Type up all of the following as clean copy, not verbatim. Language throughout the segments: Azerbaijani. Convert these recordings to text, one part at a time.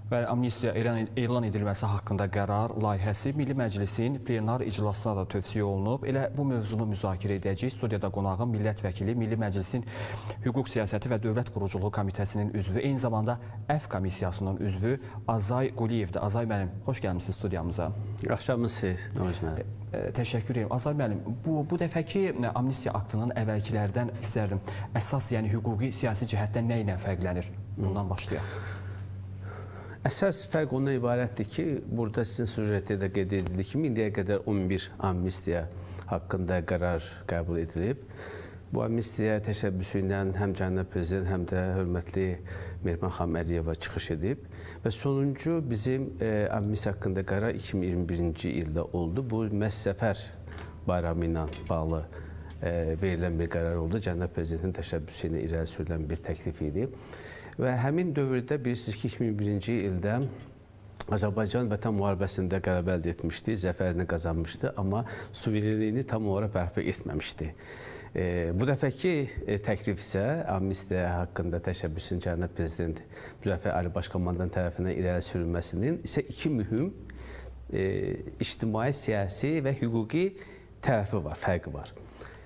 Və amnistiya elan edilməsi haqqında qərar layihəsi Milli Məclisin plenar iclasına da tövsiyə olunub. Elə bu mövzunu müzakirə edəcəyik. Studiyada qonağım millət vəkili, Milli Məclisin Hüquq Siyasəti və Dövlət Quruculuğu Komitəsinin üzvü, eyni zamanda Əf Komissiyasının üzvü Azay Quliyevdir. Azay müəllim, xoş gəlmişsiniz studiyamıza. Axşamınız xeyir, Namiz müəllim. Təşəkkür edirəm. Azay müəllim, bu dəfəki amnistiya aktının əvvəlkilərdən istərdim. Əsas, yəni hüquqi, siyasi cəhətdən nə ilə fərqlənir? Bundan başlayaq. Əsas fərq ondan ibarətdir ki, burada sizin süjetdə də qeyd edildi ki, indiyə qədər 11 amnistiya haqqında qərar qəbul edilib. Bu amnistiya təşəbbüsü ilə həm cənab prezident, həm də hörmətli Mehriban xanım Əliyeva çıxış edib. Və sonuncu bizim amnistiya haqqında qərar 2021-ci ildə oldu. Bu məhz Səfər bayramı ilə bağlı verilən bir qərar oldu. Cənab prezidentin təşəbbüsü ilə irəli sürülən bir təklif idi. Və həmin dövrdə bilirsiniz ki, 2001-ci ildə Azərbaycan vətən müharibəsində qələbə əldə etmişdi, zəfərini qazanmışdı, amma suverenliyini tam olaraq bərpa etməmişdi. Bu dəfəki təklif isə amnistiya haqqında təşəbbüsün cənab prezident Müzəffər Ali Başkomandan tərəfindən irəli sürülməsinin isə iki mühüm ictimai, siyasi və hüquqi tərəfi var, fərqi var.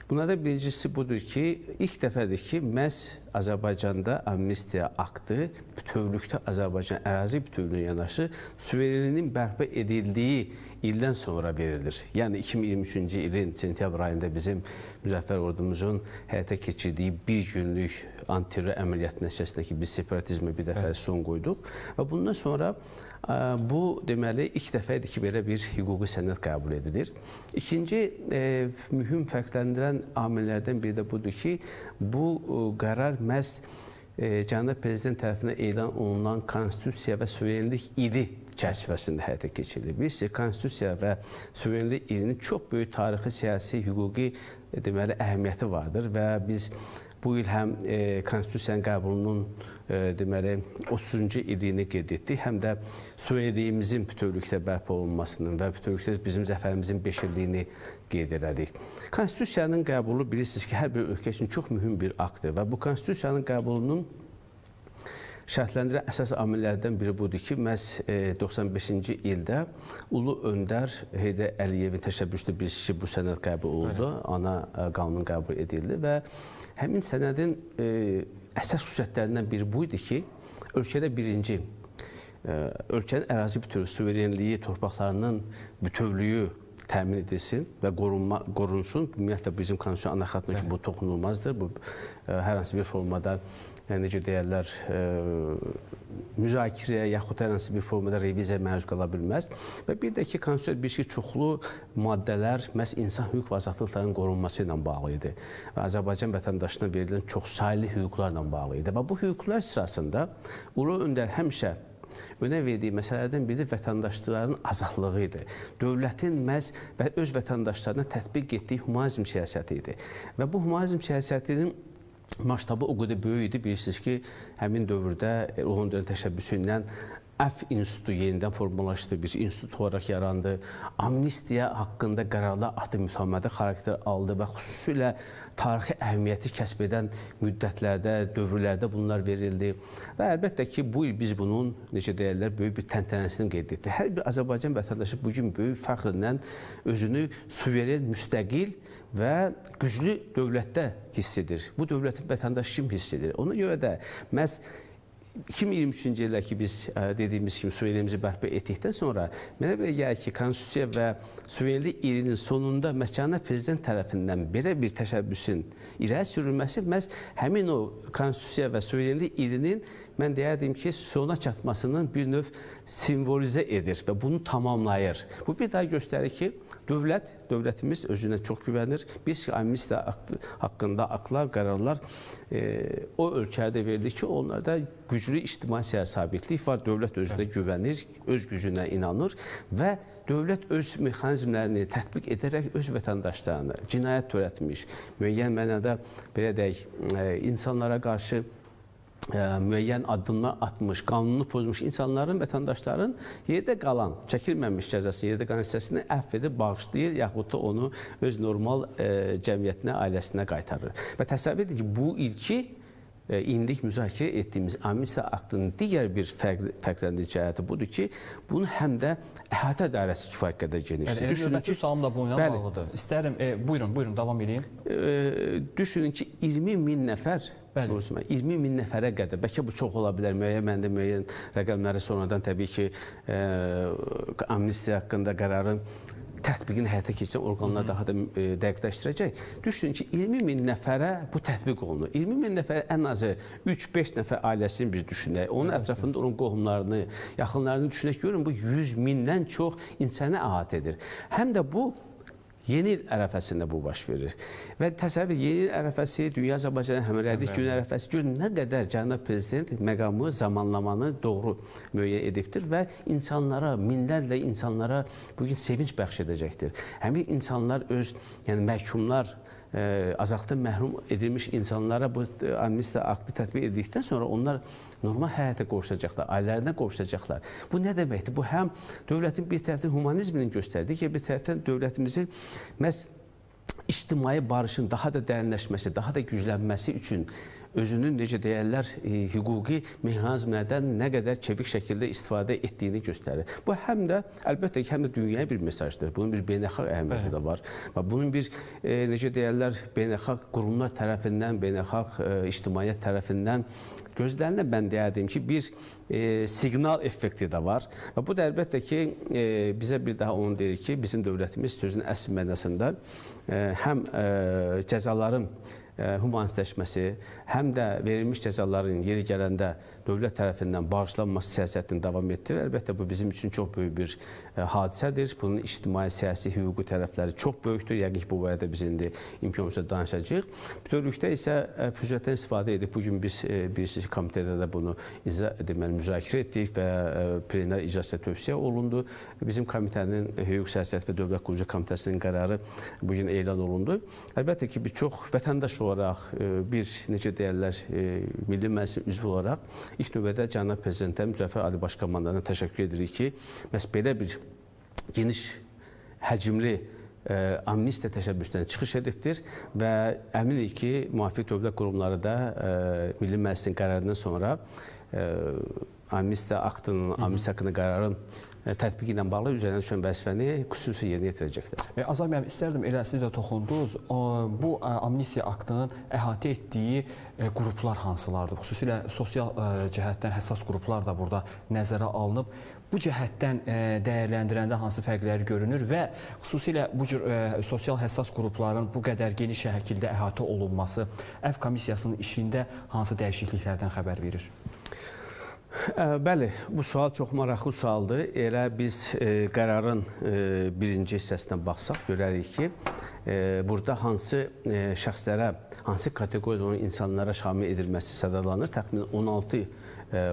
Bunlardan birincisi budur ki, ilk dəfədir ki, məhz Azərbaycanda amnistiya aktı bütövlükdə Azərbaycan ərazi bütövlüyünə yanaşı suverenliyinin bərpa edildiyi ildən sonra verilir. Yəni 2023-cü ilin sentyabr ayında bizim Müzəffər ordumuzun həyata keçirdiyi bir günlük antiterror əməliyyatı nəticəsində ki, biz separatizmə bir dəfə son qoyduq və bundan sonra bu deməli ilk dəfə idi ki, belə bir hüquqi sənəd qəbul edilir. İkinci mühüm fərqləndirən amillərdən biri də budur ki, bu qərar məhz cənab prezident tərəfindən elan olunan konstitusiya və suverenlik ili çərçivəsində həyata keçirilir. Bilirsiniz, konstitusiya və suverenlik ilinin çox böyük tarixi, siyasi, hüquqi deməli əhəmiyyəti vardır və biz bu il həm konstitusiyanın qəbulunun deməli 30-cu illiyini qeyd etdik, həm də suverenliyimizin bütövlükdə bərpa olunmasının və bütövlükdə bizim zəfərimizin 5 illiyini qeyd elədik. Konstitusiyanın qəbulu bilirsiniz ki, hər bir ölkə üçün çox mühüm bir aktdır və bu konstitusiyanın qəbulunun şərtləndirən əsas amillərdən biri budur ki, məhz 95-ci ildə Ulu Öndər Heydər Əliyevin təşəbbüsü bilirsiniz ki, bu sənəd qəbul oldu, ana qanun qəbul edildi və həmin sənədin əsas xüsusiyyətlərindən biri bu idi ki, ölkədə birinci, ölkənin ərazi bütövlüyü, suverenliyi, torpaqlarının bütövlüyü təmin edilsin və qorunsun. Ümumiyyətlə, bizim konstitusiya ana xəttində ki, bu toxunulmazdır. Bu, hər hansı bir formada, necə deyərlər, müzakirəyə yaxud hər hansı bir formada reviziyaya məruz qala bilməz. Və bir də ki, konstitusiya bir çoxlu maddələr məhz insan hüquq və azadlıqlarının qorunması ilə bağlı idi. Və Azərbaycan vətəndaşına verilən çoxsaylı hüquqlarla bağlı idi. Və bu hüquqlar sırasında Ulu Öndər həmişə önə verdiyi məsələlərdən biri vətəndaşların azadlığı idi. Dövlətin məhz öz vətəndaşlarına tətbiq etdiyi humanizm siyasəti idi. Və bu humanizm siyasətinin maştabı o qədər böyük idi. Bilirsiniz ki, həmin dövrdə Ulu Öndərin təşəbbüsü ilə Əf institutu yenidən formalaşdı, bir institut olaraq yarandı. Amnistiya haqqında qərarlar artıq mütəmmədi xarakter aldı və xüsusilə tarixi əhəmiyyəti kəsb edən müddətlərdə, dövrlərdə bunlar verildi. Və əlbəttə ki, bu il biz bunun, necə deyərlər, böyük bir təntənəsini qeyd etdik. Hər bir Azərbaycan vətəndaşı bugün böyük fəxrlə özünü suveren, müstəqil və güclü dövlətdə hiss edir. Bu dövlətin vətəndaşı kim hiss edir? Ona görə də məhz 2023-cü ildə ki, biz dediyimiz kimi suverenliyimizi bərpa etdikdən sonra mənə belə gəlir ki, konstitusiya və suverenlik ilinin sonunda məhz cənab prezident tərəfindən belə bir təşəbbüsün irəli sürülməsi məhz həmin o konstitusiya və suverenlik ilinin mən deyərdim ki, sona çatmasının bir növ simvolizə edir və bunu tamamlayır. Bu bir daha göstərir ki, dövlətimiz özünə çox güvənir. Biz amnistiya haqqında aktlar, qərarlar o ölkələrdə verilir ki, onlarda güclü ictimai siyasi sabitlik var, dövlət özünə güvənir, öz gücünə inanır və dövlət öz mexanizmlərini tətbiq edərək öz vətəndaşlarını cinayət törətmiş, müəyyən mənada belə deyək, insanlara qarşı müəyyən addımlar atmış, qanunu pozmuş insanların, vətəndaşların yerdə qalan, çəkilməmiş cəzasını, yerdə qalan hissəsini əfv edib bağışlayır, yaxud da onu öz normal cəmiyyətinə, ailəsinə qaytarır. Və təsəvvür edin ki, bu ilki indik müzakirə etdiyimiz amnistiya aktının digər bir fərqləndirici cəhəti budur ki, bunun həm də əhatə dairəsi kifayət qədər genişdir. Növbəti sualım da bununla bağlıdır. İstərdim, buyurun, davam edin. Düşünün ki, 20 min nəfər, 20 min nəfərə qədər, bəlkə bu çox ola bilər, məndə müəyyən rəqəmləri sonradan təbii ki, amnistiya haqqında qərarın tətbiqini həyata keçirən orqanlar daha da dəqiqləşdirəcək. Düşünün ki, 20 min nəfərə bu tətbiq olunur. 20 min nəfər ən azı 3-5 nəfər ailəsini biz düşünək. Onun ətrafında onun qohumlarını, yaxınlarını düşünək. Görün, bu 100 mindən çox insanı əhatə edir. Həm də bu, yeni il ərəfəsində bu baş verir. Və təsəvvür, yeni il ərəfəsi, Dünya Azərbaycan Həmrəylik Günü ərəfəsi görün nə qədər cənab prezident məqamı, zamanlamanı doğru müəyyən edibdir və insanlara, minlərlə insanlara bugün sevinç bəxş edəcəkdir. Həmin insanlar öz, yəni məhkumlar, azadlıqdan məhrum edilmiş insanlara bu amnistiya aktı tətbiq edildikdən sonra onlar normal həyata qovuşacaqlar, ailələrinə qovuşacaqlar. Bu nə deməkdir? Bu həm dövlətin bir tərəfdən humanizmini göstərdi ki, bir tərəfdən dövlətimizin məhz ictimai barışın daha da dərinləşməsi, daha da güclənməsi üçün özünün, necə deyərlər, hüquqi mexanizmlərdən nə qədər çevik şəkildə istifadə etdiyini göstərir. Bu həm də, əlbəttə ki, həm də dünyaya bir mesajdır. Bunun bir beynəlxalq əhəmiyyəti də var. Bunun bir, necə deyərlər, beynəlxalq qurumlar tərəfindən, beynəlxalq ictimaiyyət tərəfindən gözlənilən, mən deyərdim ki, bir siqnal effekti də var. Və bu da əlbəttə ki, bizə bir daha onu deyir ki, bizim dövlətimiz sözün əsl mənasında həm cəzaların humanistləşməsi, həm də verilmiş cəzaların yeri gələndə dövlət tərəfindən bağışlanması siyasətini davam etdirir. Əlbəttə, bu bizim üçün çox böyük bir hadisədir. Bunun ictimai, siyasi, hüquqi tərəfləri çox böyükdür. Yəqin ki, bu barədə biz indi imkan olsa danışacağıq. Bütövlükdə isə fürsətdən istifadə edib, bugün biz bilirsiniz, komitədə də bunu müzakirə etdik və plenar iclasda tövsiyə olundu. Bizim komitənin Hüquq Siyasət və Dövlət Qurucu Komitəsinin qərarı bugün elan olundu. Əlbəttə ki, biz çox vətəndaş olaraq, bir, necə deyərlər, Milli Məclisin üzvü olaraq ilk növbədə cənab prezidentə, Müzəffər Ali Baş Komandanına təşəkkür edirik ki, məhz belə bir geniş həcmli amnistiya təşəbbüsdən çıxış edibdir və əminik ki, müvafiq dövlət qurumları da Milli Məclisin qərarından sonra amnistiya aktının, amnistiya haqqında qərarın tətbiqi ilə bağlı üzərinə düşən vəzifəni xüsusi yerinə yetirəcəklər. Azad müəllim, istərdim, elə siz də toxundunuz, bu amnistiya aktının əhatə etdiyi qruplar hansılardır? Xüsusilə sosial cəhətdən həssas qruplar da burada nəzərə alınıb. Bu cəhətdən dəyərləndirəndə hansı fərqləri görünür və xüsusilə bu cür sosial həssas qrupların bu qədər geniş şəkildə əhatə olunması Əfv Komissiyasının işində hansı dəyişikliklərdən xəbər verir? Bəli, bu sual çox maraqlı sualdır. Elə biz qərarın birinci hissəsinə baxsaq, görərik ki, burada hansı şəxslərə, hansı kateqoriyada olan insanlara şamil edilməsi sadalanır. Təxminən 16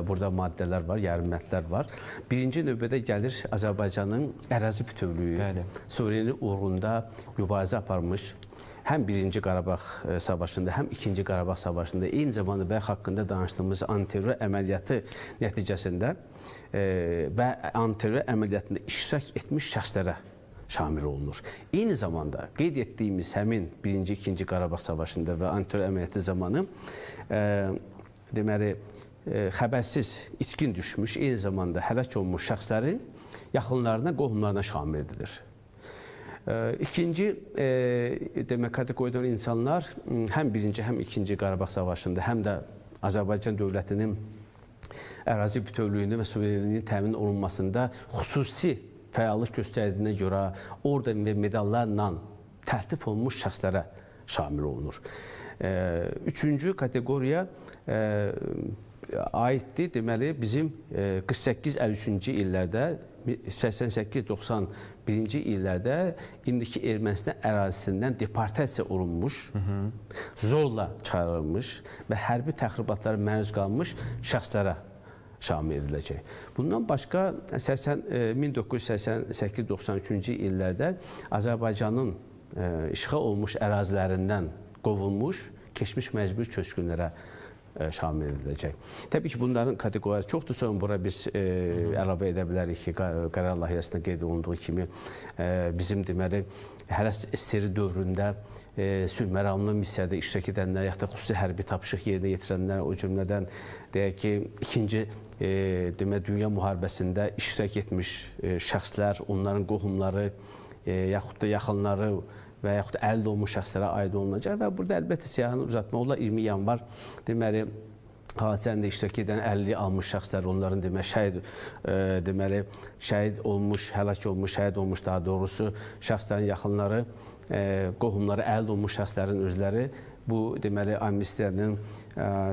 burada maddələr var, yarımətlər var. Birinci növbədə gəlir Azərbaycanın ərazi bütövlüyü, suverenlik uğrunda mübarizə aparmış, həm 1-ci Qarabağ savaşında, həm 2-ci Qarabağ savaşında, eyni zamanda bəx haqqında danışdığımız antiterror əməliyyatı nəticəsində və antiterror əməliyyatında iştirak etmiş şəxslərə şamil olunur. Eyni zamanda qeyd etdiyimiz həmin 1-ci, 2-ci Qarabağ savaşında və antiterror əməliyyatı zamanı deməli, xəbərsiz itkin düşmüş, eyni zamanda həlak olmuş şəxslərin yaxınlarına, qohumlarına şamil edilir. İkinci demək, kateqoriyada olan insanlar həm 1-ci, həm 2-ci Qarabağ savaşında, həm də Azərbaycan dövlətinin ərazi bütövlüyünün və suverenliyinin təmin olunmasında xüsusi fəallıq göstərdiyinə görə orden və medallarla təltif olunmuş şəxslərə şamil olunur. Üçüncü kateqoriya aiddir, deməli, bizim 48-53-cü illərdə, 88-91-ci illərdə indiki Ermənistan ərazisindən deportasiya olunmuş, zorla çıxarılmış və hərbi təxribatlara məruz qalmış şəxslərə şamil ediləcək. Bundan başqa 1988-93-cü illərdə Azərbaycanın işğal olmuş ərazilərindən qovulmuş, keçmiş məcbur köçkünlərə şamil ediləcək. Təbii ki, bunların kateqoriyaları çoxdur, sonra bura biz əlavə edə bilərik ki, qərar layihəsində qeyd olunduğu kimi bizim deməli, hələ SSR dövründə sülh məramlı missiyada iştirak edənlər, yaxud da xüsusi hərbi tapşırıq yerinə yetirənlər, o cümlədən deyək ki, ikinci dünya müharibəsində iştirak etmiş şəxslər, onların qohumları, yaxud da yaxınları və yaxud da əldə olmuş şəxslərə aid olunacaq və burada əlbəttə siyahını uzatmaq olar. 20 yanvar deməli hadisəndə iştirak edən 50 almış şəxslər, onların şəhid olmuş, həlak olmuş, şəhid olmuş daha doğrusu şəxslərin yaxınları, qohumları, əldə olmuş şəxslərin özləri bu deməli amnistiyanın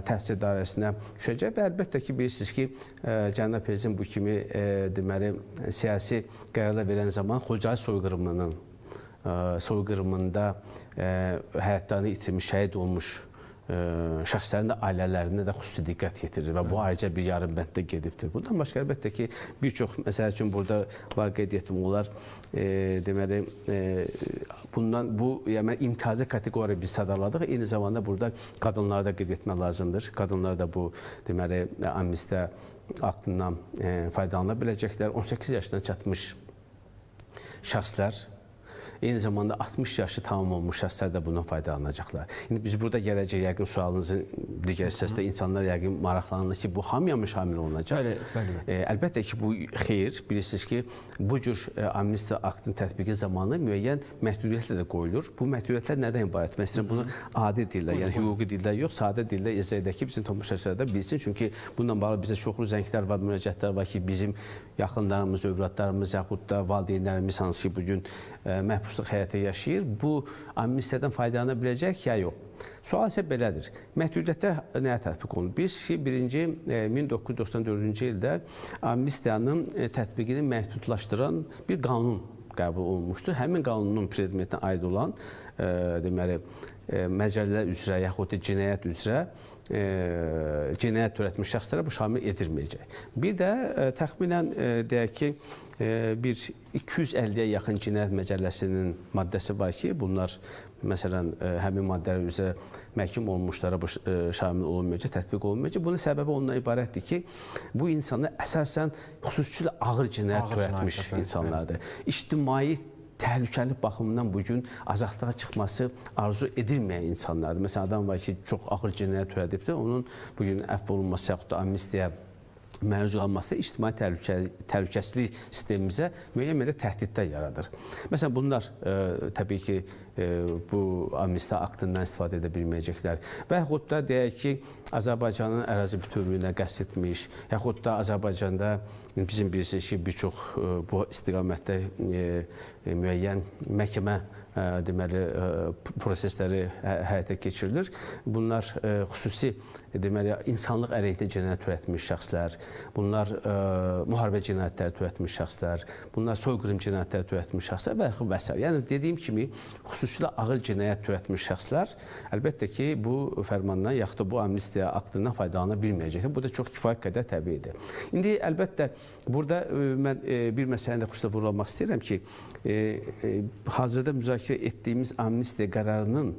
təsir dairəsinə düşəcək və əlbəttə ki, bilirsiniz ki, cənab prezident bu kimi deməli siyasi qərarlar verən zaman Xocalı soyqırımında həyatlarını itirmiş, şəhid olmuş şəxslərin də ailələrinə də xüsusi diqqət yetirir və bu ayrıca bir yarım bənddə gedibdir. Bundan başqa əlbəttə ki, bir çox, məsəl üçün burada var qeyd etdim olar, deməli, bu imtiyazı kateqoriya biz sadaladıq. Eyni zamanda burada qadınları da qeyd etmək lazımdır. Qadınlar da bu, deməli, amnistiya aktından faydalana biləcəklər. 18 yaşına çatmış şəxslər, eyni zamanda 60 yaşı tamam olmuş şəxslər də bundan faydalanacaqlar. İndi biz burada gələcək, yəqin sualınızın digər hissəsində insanlar yəqin maraqlanır ki, bu hamıya şamil olunacaq. Əlbəttə ki, bu xeyir. Bilirsiniz ki, bu cür amnistiya aktının tətbiqi zamanı müəyyən məhdudiyyətlə də qoyulur. Bu məhdudiyyətlər nədən ibarət? Məsələn, bunu adi dildə, yəni hüquqi dildə yox, sadə dildə izah edək ki, bizim tamaşaçılar da bilsin. Çünki bununla bağlı bizə çoxlu zənglər var, müraciətlər var ki, bizim yaxınlarımız, övladlarımız, yaxud da valideynlərimiz hansı ki, bugün məhbus həyata yaşayır, bu amnistiyadan faydalana biləcək ya yox? Sual isə belədir. Məhdudiyyətlər nəyə tətbiq olunur? Biz ki, 1994-cü ildə amnistiyanın tətbiqini məhdudlaşdıran bir qanun qəbul olunmuşdur. Həmin qanunun predmetinə aid olan deməli, məcəllələr üzrə yaxud da cinayət üzrə cinayət törətmiş şəxslərə bu şamil edilməyəcək. Bir də təxminən deyək ki, bir 250-yə yaxın cinayət məcəlləsinin maddəsi var ki, bunlar məsələn həmin maddələr üzrə məhkum olunmuşlara bu şamil olunmayacaq, tətbiq olunmayacaq. Bunun səbəbi ondan ibarətdir ki, bu insanlar əsasən xüsusilə ağır cinayət törətmiş insanlardır. İctimai təhlükəli baxımından bugün azadlığa çıxması arzu edilməyən insanlardır. Məsələn, adam var ki, çox ağır cinayət törədibdir, onun bugün əfv olunması yaxud da amnistiya məruz qalması ictimai təhlükəsizlik sistemimizə müəyyən qədər təhdidlər yaradır. Məsələn, bunlar təbii ki, bu amnistiya aktından istifadə edə bilməyəcəklər və yaxud da deyək ki, Azərbaycanın ərazi bütövlüyünə qəsd etmiş, yaxud da Azərbaycanda bizim bilirsiniz ki, bir çox bu istiqamətdə müəyyən məhkəmə deməli, prosesləri həyata keçirilir. Bunlar xüsusi deməli, insanlıq əleyhinə cinayət törətmiş şəxslər, bunlar müharibə cinayətləri törətmiş şəxslər, bunlar soyqırım cinayətləri törətmiş şəxslər və s. Yəni, dediyim kimi, xüsusilə ağır cinayət törətmiş şəxslər əlbəttə ki, bu fərmandan yaxud da bu amnistiya aktından faydalana bilməyəcəkdir. Bu da çox kifayət qədər təbiidir. İndi, əlbəttə, burada mən bir məsələni də xüsusilə vurulamaq istəyirəm ki, hazırda müzakirə etdiyimiz amnistiya qərarının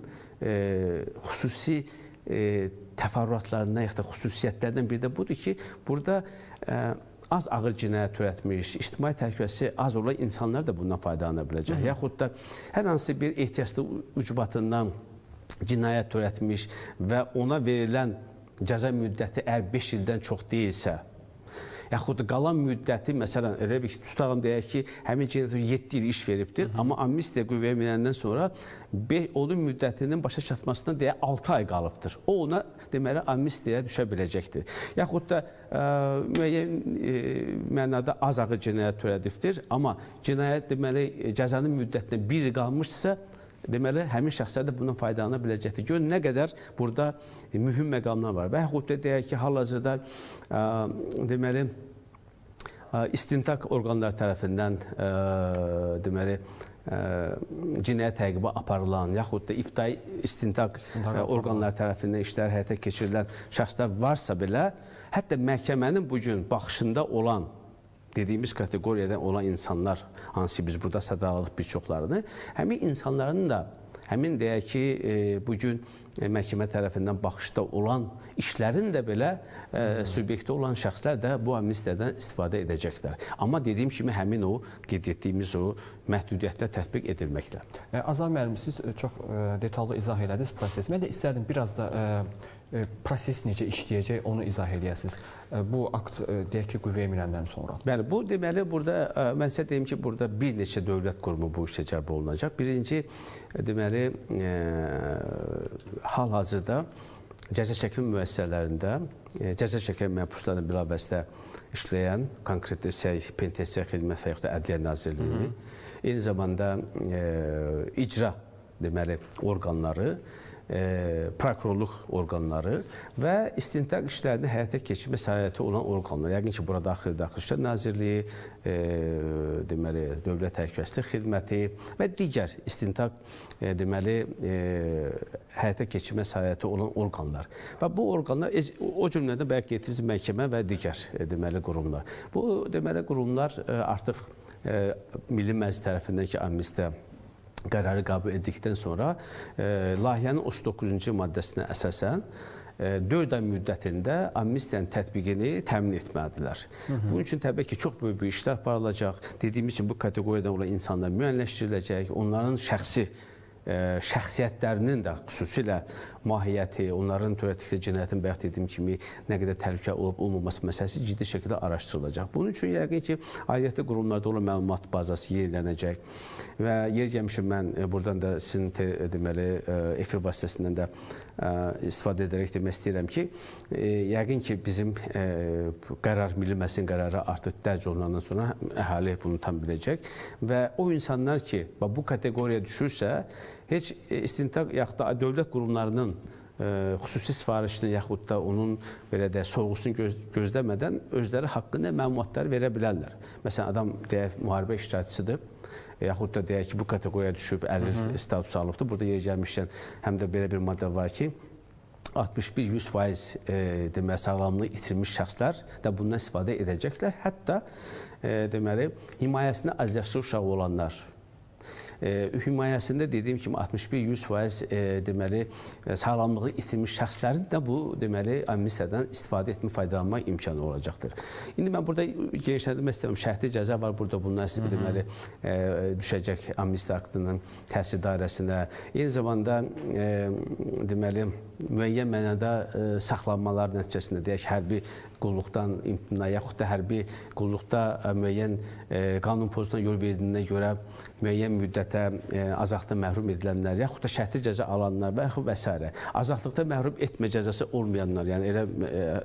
xüsusi təfərrüatlarından, yaxud da xüsusiyyətlərdən biri də budur ki, burada az ağır cinayət törətmiş, ictimai təhlükəsi az olan insanlar da bundan faydalana biləcək. Yaxud da hər hansı bir ehtiyaclı ucbatından cinayət törətmiş və ona verilən cəza müddəti əgər 5 ildən çox deyilsə, yaxud da qalan müddəti, məsələn, elə bir tutağım deyək ki, həmin cinayət 7 il iş veribdir, amma amnistiya qüvvəyə minəndən sonra onun müddətinin başa çatmasına deyək 6 ay qalıbdır. O ona deməli amnistiyaya düşə biləcəkdir. Yaxud da müəyyən mənada az ağır cinayət törədibdir, amma cinayət deməli cəzanın müddətinə 1 il qalmışsa, deməli, həmin şəxslər də bundan faydalana biləcəkdir. Görün, nə qədər burada mühüm məqamlar var. Və yaxud da deyək ki, hal-hazırda deməli, istintaq orqanları tərəfindən deməli, cinayət təqibi aparılan, yaxud da ibtidai istintaq orqanları tərəfindən işlər həyata keçirilən şəxslər varsa belə, hətta məhkəmənin bugün baxışında olan dediyimiz kateqoriyadan olan insanlar, hansı biz burada sadaladıq bir çoxlarını, həmin insanların da həmin deyək ki, bugün məhkəmə tərəfindən baxışda olan işlərin də belə subyekti olan şəxslər də bu amnistiyadan istifadə edəcəklər. Amma dediyim kimi həmin o qeyd etdiyimiz o məhdudiyyətlər tətbiq edilməklə. Azar müəllim, siz çox detallı izah elədiniz prosesi. Mən də istərdim biraz da proses necə işləyəcək, onu izah eləyəsiniz. Bu akt deyək ki, qüvvəyə minəndən sonra. Bəli, bu deməli burada mən sizə deyim ki, burada bir neçə dövlət qurumu bu işə cəlb olunacaq. Birinci deməli hal-hazırda cəza çəkimi müəssisələrində cəza çəkən məhbusların bilavasitə işləyən konkret desək penitensiar xidmət və yaxud da Ədliyyə Nazirliyi, eyni zamanda icra deməli orqanları, prokurorluq orqanları və istintaq işlərini həyata keçirmə səlahiyyəti olan orqanlar. Yəqin ki, burada Daxili İşlər Nazirliyi, deməli Dövlət Təhlükəsizlik Xidməti və digər istintaq deməli həyata keçirmə səlahiyyəti olan orqanlar. Və bu orqanlar o cümlədən bayaq getdiyimiz məhkəmə və digər deməli qurumlar. Bu deməli qurumlar artıq Milli Məclis tərəfindən ki, amnistiya qərarı qəbul etdikdən sonra layihənin 39-cu maddəsinə əsasən 4 ay müddətində amnistiyanın tətbiqini təmin etməlidirlər. Bunun üçün təbii ki, çox böyük bir işlər aparılacaq. Dediyimiz kimi bu kateqoriyadan olan insanlar müəyyənləşdiriləcək, onların şəxsiyyətlərinin də xüsusilə mahiyyəti, onların törətdikləri cinayətin bayaq dediyim kimi nə qədər təhlükə olub-olmaması məsələsi ciddi şəkildə araşdırılacaq. Bunun üçün yəqin ki, aidiyyatlı qurumlarda olan məlumat bazası yenilənəcək və yer gəlmişəm mən buradan da sizin deməli efir vasitəsindən də istifadə edərək demək istəyirəm ki, yəqin ki, bizim qərar, Milli Məclisin qərarı artıq dərc olunandan sonra əhali bunu tam biləcək və o insanlar ki, bu kateqoriyaya düşürsə, heç istintaq yaxud da dövlət qurumlarının xüsusi sifarişini yaxud da onun belə də sorğusunu gözləmədən özləri haqqında məlumatlar verə bilərlər. Məsələn, adam deyək müharibə iştirakçısıdır, yaxud da deyək ki, bu kateqoriyaya düşüb, əlil status alıbdır. Burada yer gəlmişkən həm də belə bir maddə var ki, 61-100% deməli sağlamlığı itirmiş şəxslər də bundan istifadə edəcəklər. Hətta deməli himayəsində azyaşlı uşağı olanlar, himayəsində dediyim kimi 61-100% deməli sağlamlığı itirmiş şəxslərin də bu deməli amnistiyadan istifadə etmə, faydalanma imkanı olacaqdır. İndi mən burada genişləndirmək istəyirəm. Şərti cəza var burada, bundan deməli düşəcək amnistiya aktının təsir dairəsində. Eyni zamanda deməli müəyyən mənada saxlanmalar nəticəsində deyək hərbi qulluqdan imtina yaxud da hərbi qulluqda müəyyən qanun pozuntusuna yol verdiyinə görə müəyyən müddətə azadlıqdan məhrum edilənlər, yaxud da şərti cəza alanlar və s. Azadlıqda məhrum etmə cəzası olmayanlar, yəni elə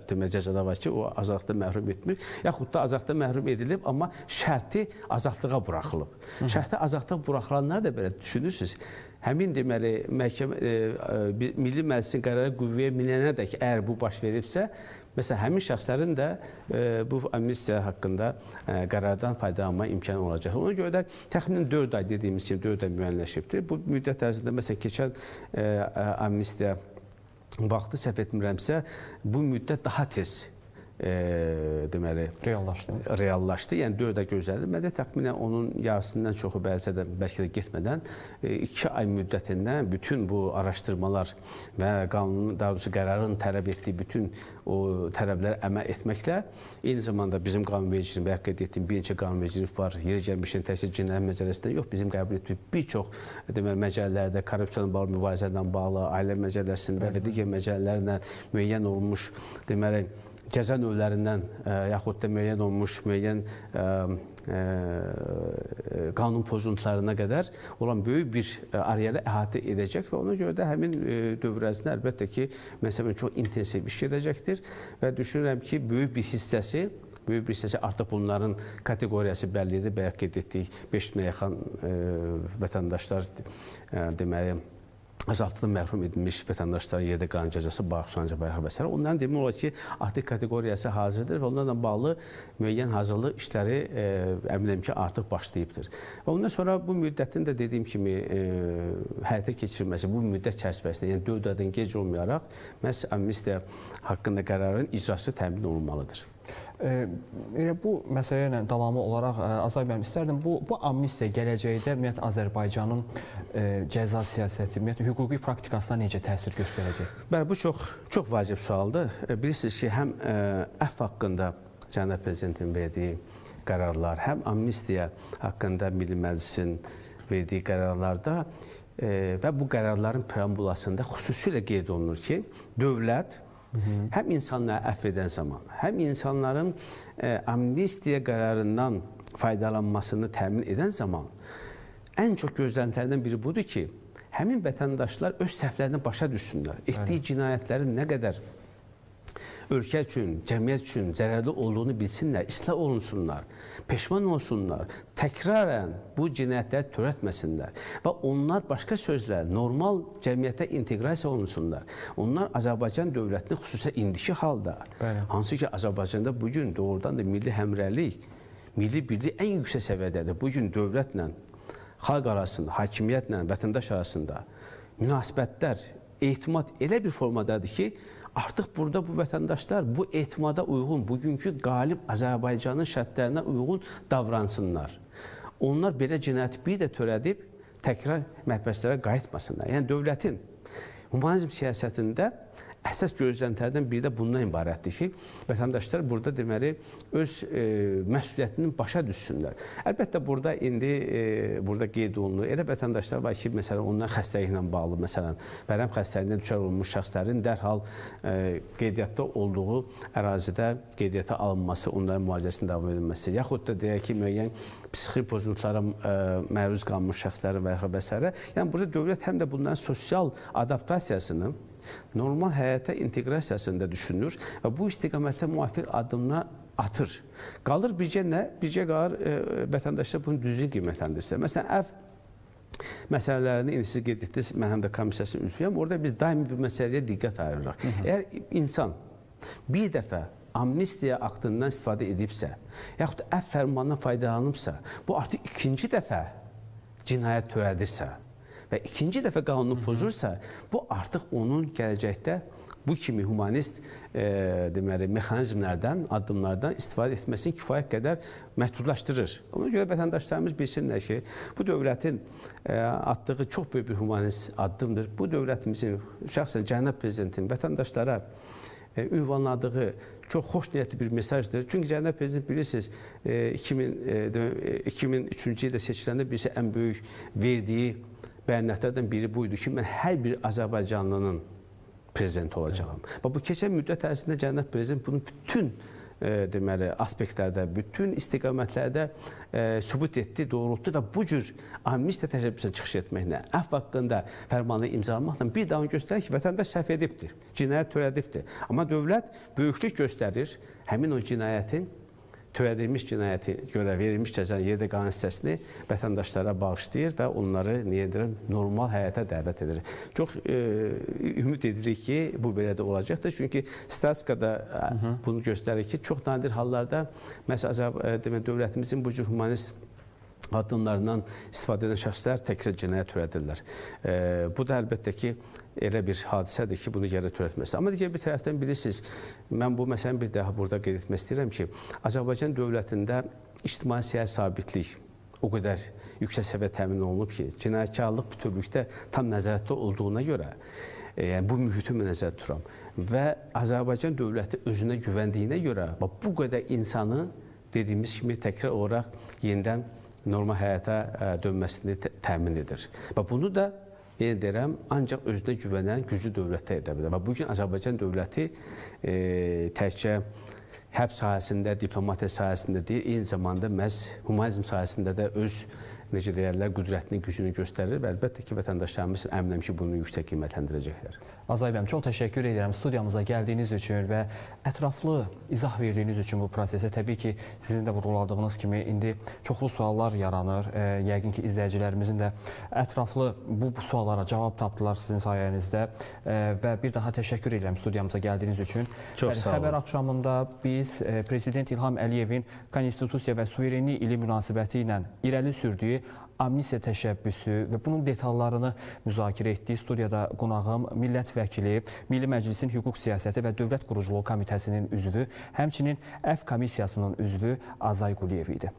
demək cəzada var ki, o azadlıqdan məhrum etmir, yaxud da azadlıqdan məhrum edilib, amma şərti azadlığa buraxılıb. Şərti azadlığa buraxılanlar da belə düşünürsünüz, həmin deməli məhkəmə Milli Məclisin qərarı qüvvəyə minənədək əgər bu baş veribsə, məsələn, həmin şəxslərin də bu amnistiya haqqında qərardan faydalanma imkanı olacaq. Ona görə də təxminən 4 ay dediyimiz kimi 4 ay müəyyənləşibdir. Bu müddət ərzində məsələn keçən amnistiya vaxtı səhv etmirəmsə, bu müddət daha tez deməli reallaşdı. Yəni 4 ay gözlənilmədi. Təxminən onun yarısından çoxu bəlkə də getmədən 2 ay müddətindən bütün bu araşdırmalar və qanunun, daha doğrusu qərarın tələb etdiyi bütün o tələblərə əməl etməklə eyni zamanda bizim qanunvericiliyin və qeyd etdiyim bir neçə qanunvericilik var. Yeri gəlmişkən təkcə cinayət məcəlləsində yox, bizim qəbul etdiyimiz bir çox deməli məcəllələrdə korrupsiyanla bağlı, mübarizələ bağlı, ailə məcəlləsində və digər məcəllələrlə müəyyən olmuş deməli cəza növlərindən yaxud da müəyyən olmuş müəyyən qanun pozuntularına qədər olan böyük bir arealı əhatə edəcək və ona görə də həmin dövr ərzində əlbəttə ki, məsələn, çox intensiv iş gedəcəkdir və düşünürəm ki, böyük bir hissəsi artıq bunların kateqoriyası bəllidir. Bayaq qeyd etdik, 5000-ə yaxın vətəndaşlar deməli azadlıqdan məhrum edilmiş vətəndaşlara yerdə qalan cəzası bağışlanacaq və s. Onların demək olar ki, artıq kateqoriyası hazırdır və onlarla bağlı müəyyən hazırlıq işləri əminəm ki, artıq başlayıbdır. Və ondan sonra bu müddətin də dediyim kimi həyata keçirilməsi bu müddət çərçivəsində, yəni 4 aydan gec olmayaraq məhz amnistiya haqqında qərarın icrası təmin olunmalıdır. Elə bu məsələ ilə davamı olaraq Azay müəllim istərdim bu amnistiya gələcəkdə ümumiyyətlə Azərbaycanın cəza siyasəti, ümumiyyətlə hüquqi praktikasına necə təsir göstərəcək? Bəli, bu çox vacib sualdır. Bilirsiniz ki, həm əfv haqqında Cənab Prezidentin verdiyi qərarlar, həm amnistiya haqqında Milli Məclisin verdiyi qərarlarda və bu qərarların preambulasında xüsusilə qeyd olunur ki, dövlət həm insanları əfv edən zaman, həm insanların amnistiya qərarından faydalanmasını təmin edən zaman ən çox gözləntilərdən biri budur ki, həmin vətəndaşlar öz səhvlərini başa düşsünlər, etdiyi cinayətlərin nə qədər ölkə üçün, cəmiyyət üçün zərərli olduğunu bilsinlər, islah olunsunlar, peşman olsunlar, təkrarən bu cinayətləri törətməsinlər və onlar başqa sözlə normal cəmiyyətə inteqrasiya olunsunlar. Onlar Azərbaycan dövlətinin xüsusən indiki halda, hansı ki Azərbaycanda bugün doğrudan da milli həmrəylik, milli birlik ən yüksək səviyyədədir. Bugün dövlətlə, xalq arasında, hakimiyyətlə, vətəndaş arasında münasibətlər, etimad elə bir formadadır ki, artıq burada bu vətəndaşlar bu etimada uyğun, bugünkü qalib Azərbaycanın şərtlərinə uyğun davransınlar. Onlar belə cinayəti bir də törədib, təkrar məhbəslərə qayıtmasınlar. Yəni, dövlətin humanizm siyasətində əsas gözləntilərdən biri də bundan ibarətdir ki, vətəndaşlar burada deməli öz məsuliyyətini başa düşsünlər. Əlbəttə, burada indi burada qeyd olunur. Elə vətəndaşlar var ki, məsələn, onların xəstəliklə bağlı, məsələn, vərəm xəstəliyinə düşər olmuş şəxslərin dərhal qeydiyyatda olduğu ərazidə qeydiyyata alınması, onların müalicəsinin davam edilməsi, yaxud da deyək ki, müəyyən psixi pozuntulara məruz qalmış şəxslərin və s. Yəni, burada dövlət həm də bunların sosial adaptasiyasını normal həyata inteqrasiyasında düşünür və bu istiqamətdə müvafiq addımlar atır. Qalır bircə nə? Bircə qalır vətəndaşlar bunu düzgün qiymətləndirsə. Məsələn, əfv məsələlərini indi siz qeyd etdiniz, mən həm də komissiyasının üzvüyəm. Orada biz daimi bir məsələyə diqqət ayırırıq. Əgər insan bir dəfə amnistiya aktından istifadə edibsə, yaxud da əfv fərmanından faydalanıbsa, bu artıq ikinci dəfə cinayət törədirsə və ikinci dəfə qanunu pozursa, bu artıq onun gələcəkdə bu kimi humanist deməli, mexanizmlərdən, addımlardan istifadə etməsini kifayət qədər məhdudlaşdırır. Ona görə vətəndaşlarımız bilsinlər ki, bu dövlətin atdığı çox böyük bir humanist addımdır. Bu dövlətimizin, şəxsən Cənab Prezidentin vətəndaşlara ünvanladığı çox xoş niyyətli bir mesajdır. Çünki Cənab Prezident bilirsiniz, 2003-cü ildə seçiləndə birisi ən böyük verdiyi bəyanatlardan biri buydu ki, mən hər bir Azərbaycanlının prezident olacağam. Bu keçən müddət ərzində Cənab Prezident bunun bütün deməli, aspektlərdə, bütün istiqamətlərdə sübut etdi, doğrultdu və bu cür amnistiya təşəbbüsünə çıxış etməklə, əfv haqqında fərmanı imzalamaqla bir daha göstərir ki, vətəndaş səhv edibdir, cinayət törədibdir. Amma dövlət böyüklük göstərir, həmin o cinayətin, törədilmiş cinayəti görə verilmiş cəzanın yerdə qalan hissəsini vətəndaşlara bağışlayır və onları normal həyata dəvət edir. Çox ümid edirik ki, bu belə də olacaqdır. Çünki statistikada bunu göstərir ki, çox nadir hallarda dövlətimizin bu cür humanist addımlarından istifadə edən şəxslər təkrar cinayət törədirlər. Bu da əlbəttə ki, elə bir hadisədir ki, bunu gərək törətməsin. Amma digər bir tərəfdən bilirsiniz, mən bu məsələni bir daha burada qeyd etmək istəyirəm ki, Azərbaycan dövlətində ictimai-siyasi sabitlik o qədər yüksək səviyyə təmin olunub ki, cinayətkarlıq bütövlükdə tam nəzarətdə olduğuna görə, yəni bu mühiti nəzərdə tuturam və Azərbaycan dövləti özünə güvəndiyinə görə bu qədər insanı dediyimiz kimi təkrar olaraq yenidən normal həyata dönməsini təmin edir. Bunu da deyirəm, ancaq özünə güvənən güclü dövlətə edə bilər. Bugün Azərbaycan dövləti təkcə həbs sahəsində, diplomatiya sahəsində deyil, eyni zamanda məhz humanizm sahəsində də öz necə deyərlər, qüdrətini, gücünü göstərir və əlbəttə ki, vətəndaşlarımız əminəm ki, bunu yüksək qiymətləndirəcəklər. Azay bəyəm, çox təşəkkür edirəm studiyamıza gəldiyiniz üçün və ətraflı izah verdiyiniz üçün bu prosesə. Təbii ki, sizin də vurguladığınız kimi indi çoxlu suallar yaranır. Yəqin ki, izləyicilərimizin də ətraflı bu suallara cavab tapdılar sizin sayənizdə və bir daha təşəkkür edirəm studiyamıza gəldiyiniz üçün. Çox sağ olun. Xəbər axşamında biz Prezident İlham Əliyevin Konstitusiya və Suverenlik ili münasibəti ilə irəli sürdüyü amnistiya təşəbbüsü və bunun detallarını müzakirə etdiyi studiyada qonağım millət vəkili, Milli Məclisin Hüquq Siyasəti və Dövlət Quruculuğu Komitəsinin üzvü, həmçinin Əfv Komissiyasının üzvü Azay Quliyev idi.